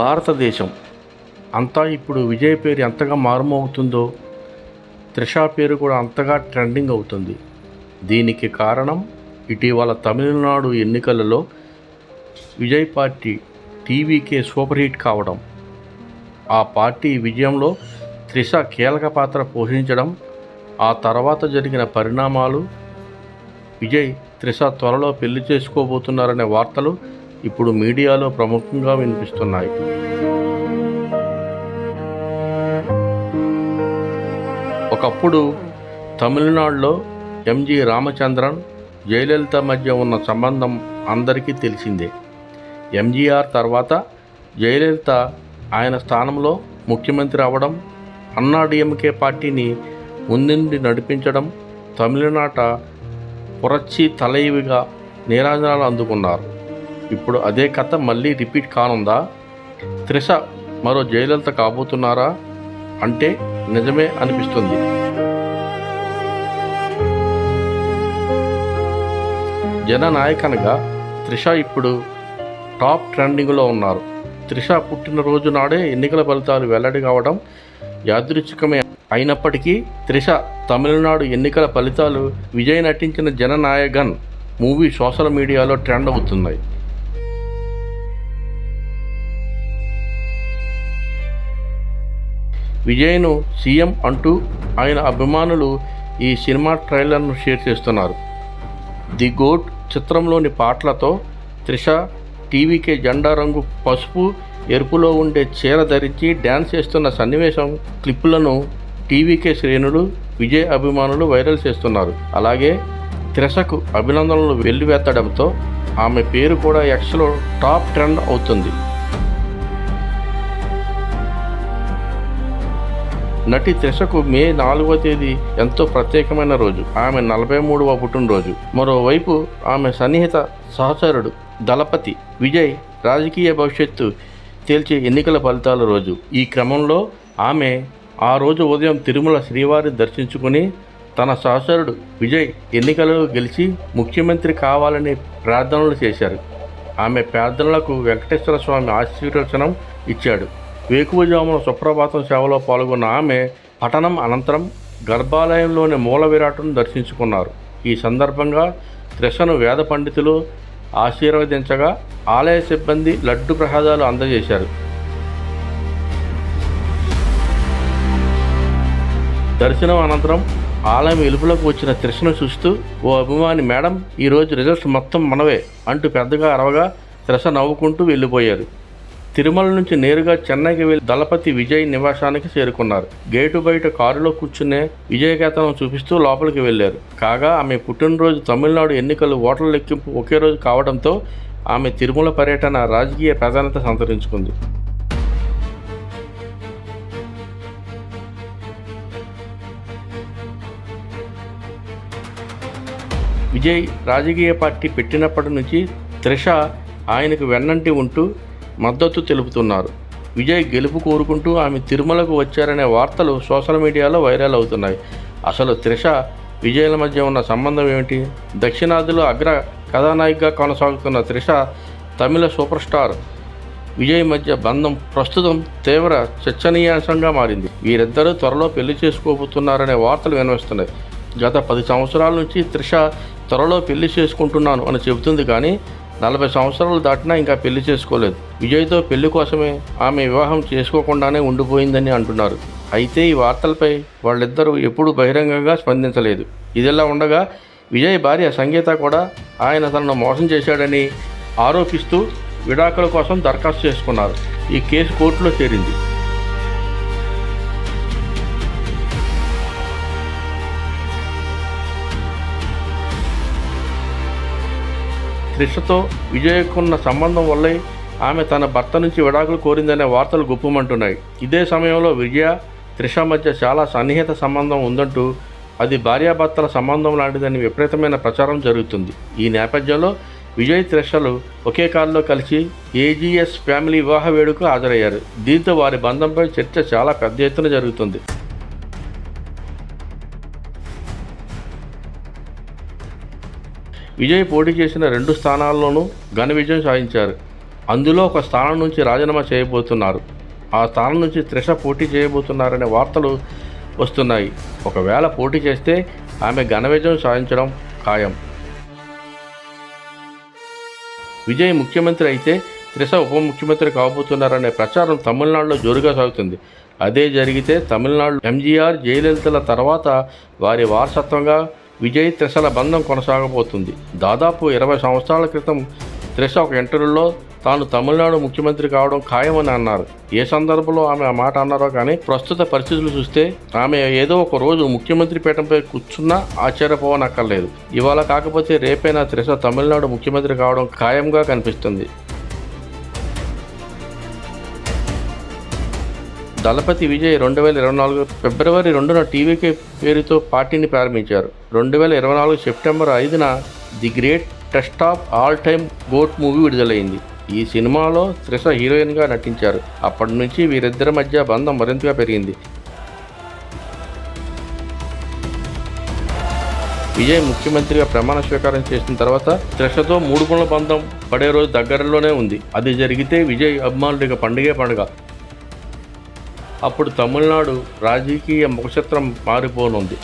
భారతదేశం అంతా ఇప్పుడు విజయ్ పేరు ఎంతగా మారుమోగుతుందో త్రిష పేరు కూడా అంతగా ట్రెండింగ్ అవుతుంది. దీనికి కారణం ఇటీవల తమిళనాడు ఎన్నికలలో Vijay party TVK super hit కావడం, ఆ పార్టీ విజయంలో త్రిష కీలక పాత్ర పోషించడం, ఆ తర్వాత జరిగిన పరిణామాలు, విజయ్ త్రిష త్వరలో పెళ్లి చేసుకోబోతున్నారనే వార్తలు ఇప్పుడు మీడియాలో ప్రముఖంగా వినిపిస్తున్నాయి. ఒకప్పుడు తమిళనాడులో ఎంజి రామచంద్రన్, జయలలిత మధ్య ఉన్న సంబంధం అందరికీ తెలిసిందే. ఎంజీఆర్ తర్వాత జయలలిత ఆయన స్థానంలో ముఖ్యమంత్రి అవ్వడం, అన్నాడీఎంకే పార్టీని ముందుండి నడిపించడం, తమిళనాట పురచ్చి తలైవిగా నీరాజనాలు అందుకున్నారు. ఇప్పుడు అదే కథ మళ్ళీ రిపీట్ కానుందా? త్రిష మరో జయలలిత కాబోతున్నారా అంటే నిజమే అనిపిస్తుంది. జననాయకనగా త్రిష ఇప్పుడు టాప్ ట్రెండింగ్లో ఉన్నారు. త్రిష పుట్టినరోజు నాడే ఎన్నికల ఫలితాలు వెల్లడి కావడం యాదృచ్ఛికమే అయినప్పటికీ త్రిష తమిళనాడు ఎన్నికల ఫలితాలు విజయ్ నటించిన జననాయగన్ మూవీ సోషల్ మీడియాలో ట్రెండ్ అవుతున్నాయి. విజయ్ను సీఎం అంటూ ఆయన అభిమానులు ఈ సినిమా ట్రైలర్ను షేర్ చేస్తున్నారు. ది గోట్ చిత్రంలోని పాటలతో త్రిష టీవీకే జెండా రంగు పసుపు ఎరుపులో ఉండే చీర ధరించి డ్యాన్స్ చేస్తున్న సన్నివేశం క్లిప్పులను టీవీకే శ్రేణులు, విజయ్ అభిమానులు వైరల్ చేస్తున్నారు. అలాగే త్రిషకు అభినందనలు వెల్లువెత్తడంతో ఆమె పేరు కూడా ఎక్స్లో టాప్ ట్రెండ్ అవుతుంది. నటి త్రిషకు మే 4వ తేదీ ఎంతో ప్రత్యేకమైన రోజు. ఆమె 43వ పుట్టినరోజు. మరోవైపు ఆమె సన్నిహిత సహచరుడు దళపతి విజయ్ రాజకీయ భవిష్యత్తు తేల్చే ఎన్నికల ఫలితాల రోజు. ఈ క్రమంలో ఆమె ఆ రోజు ఉదయం తిరుమల శ్రీవారి దర్శించుకుని తన సహచరుడు విజయ్ ఎన్నికలలో గెలిచి ముఖ్యమంత్రి కావాలని ప్రార్థనలు చేశారు. ఆమె ప్రార్థనలకు వెంకటేశ్వర స్వామి ఆశీర్వచనం ఇచ్చాడు. వేకువజామున సుప్రభాతం సేవలో పాల్గొన్న ఆమె పఠనం అనంతరం గర్భాలయంలోని మూల విరాటును దర్శించుకున్నారు. ఈ సందర్భంగా త్రిషను వేద పండితులు ఆశీర్వదించగా ఆలయ సిబ్బంది లడ్డు ప్రసాదాలు అందజేశారు. దర్శనం అనంతరం ఆలయం వెలుపులకు వచ్చిన త్రిషను చూస్తూ ఓ అభిమాని, మేడం ఈరోజు రిజల్ట్స్ మొత్తం మనవే అంటూ పెద్దగా అరవగా త్రిష నవ్వుకుంటూ వెళ్ళిపోయారు. తిరుమల నుంచి నేరుగా చెన్నైకి వెళ్లి దళపతి విజయ్ నివాసానికి చేరుకున్నారు. గేటు బయట కారులో కూర్చునే విజయకేతనం చూపిస్తూ లోపలికి వెళ్లారు. కాగా ఆమె పుట్టినరోజు తమిళనాడు ఎన్నికలు ఓట్ల లెక్కింపు ఒకే రోజు కావడంతో ఆమె తిరుమల పర్యటన రాజకీయ ప్రాధాన్యత సంతరించుకుంది. విజయ్ రాజకీయ పార్టీ పెట్టినప్పటి నుంచి త్రిష ఆయనకు వెన్నంటి ఉంటూ మద్దతు తెలుపుతున్నారు. విజయ్ గెలుపు కోరుకుంటూ ఆమె తిరుమలకు వచ్చారనే వార్తలు సోషల్ మీడియాలో వైరల్ అవుతున్నాయి. అసలు త్రిష విజయ్ల మధ్య ఉన్న సంబంధం ఏమిటి? దక్షిణాదిలో అగ్ర కథానాయికగా కొనసాగుతున్న త్రిష తమిళ సూపర్ స్టార్ విజయ్ మధ్య బంధం ప్రస్తుతం తీవ్ర చర్చనీయాంశంగా మారింది. వీరిద్దరూ త్వరలో పెళ్లి చేసుకోబోతున్నారనే వార్తలు వినిపిస్తున్నాయి. గత 10 సంవత్సరాల నుంచి త్రిష త్వరలో పెళ్లి చేసుకుంటున్నాను అని చెబుతుంది, కానీ 40 సంవత్సరాలు దాటినా ఇంకా పెళ్లి చేసుకోలేదు. విజయ్తో పెళ్లి కోసమే ఆమె వివాహం చేసుకోకుండానే ఉండిపోయిందని అంటున్నారు. అయితే ఈ వార్తలపై వాళ్ళిద్దరూ ఎప్పుడూ బహిరంగంగా స్పందించలేదు. ఇదిలా ఉండగా విజయ్ భార్య సంగీత కూడా ఆయన తనను మోసం చేశాడని ఆరోపిస్తూ విడాకుల కోసం దరఖాస్తు చేసుకున్నారు. ఈ కేసు కోర్టులో చేరింది. త్రిషతో విజయ్కున్న సంబంధం వల్లే ఆమె తన భర్త నుంచి విడాకులు కోరిందనే వార్తలు గుప్పమంటున్నాయి. ఇదే సమయంలో విజయ త్రిష మధ్య చాలా సన్నిహిత సంబంధం ఉందంటూ అది భార్యాభర్తల సంబంధం లాంటిదని విపరీతమైన ప్రచారం జరుగుతుంది. ఈ నేపథ్యంలో విజయ్ త్రిషలు ఒకే కారులో కలిసి ఏజీఎస్ ఫ్యామిలీ వివాహ వేడుకకు హాజరయ్యారు. దీంతో వారి బంధంపై చర్చ చాలా పెద్ద ఎత్తున జరుగుతుంది. విజయ్ పోటీ చేసిన 2 స్థానాల్లోనూ ఘన విజయం సాధించారు. అందులో ఒక స్థానం నుంచి రాజీనామా చేయబోతున్నారు. ఆ స్థానం నుంచి త్రిష పోటీ చేయబోతున్నారనే వార్తలు వస్తున్నాయి. ఒకవేళ పోటీ చేస్తే ఆమె ఘన విజయం సాధించడం ఖాయం. విజయ్ ముఖ్యమంత్రి అయితే త్రిష ఉప ముఖ్యమంత్రి కాబోతున్నారనే ప్రచారం తమిళనాడులో జోరుగా సాగుతుంది. అదే జరిగితే తమిళనాడు ఎంజీఆర్, జయలలితల తర్వాత వారి వారసత్వంగా విజయ్ త్రిషల బంధం కొనసాగబోతుంది. దాదాపు 20 సంవత్సరాల క్రితం త్రిష ఒక ఇంటర్వ్యూలో తాను తమిళనాడు ముఖ్యమంత్రి కావడం ఖాయమని అన్నారు. ఏ సందర్భంలో ఆమె ఆ మాట అన్నారో కానీ ప్రస్తుత పరిస్థితులు చూస్తే ఆమె ఏదో ఒక రోజు ముఖ్యమంత్రి పీఠంపై కూర్చున్నా ఆశ్చర్యపోవనక్కర్లేదు. ఇవాళ కాకపోతే రేపైనా త్రిష తమిళనాడు ముఖ్యమంత్రి కావడం ఖాయంగా కనిపిస్తుంది. దళపతి విజయ్ 2024 ఫిబ్రవరి 2న టీవీకే పేరుతో పార్టీని ప్రారంభించారు. 2024 సెప్టెంబర్ 5న the greatest of all time GOAT movie విడుదలైంది. ఈ సినిమాలో త్రిష హీరోయిన్గా నటించారు. అప్పటి నుంచి వీరిద్దరి మధ్య బంధం మరింతగా పెరిగింది. విజయ్ ముఖ్యమంత్రిగా ప్రమాణ స్వీకారం చేసిన తర్వాత త్రిషతో 3 గుణల బంధం పడే రోజు దగ్గరలోనే ఉంది. అది జరిగితే విజయ్ అభిమానుడిగా పండుగే పండుగ. అప్పుడు తమిళనాడు రాజకీయ ముఖచిత్రం మారిపోనుంది.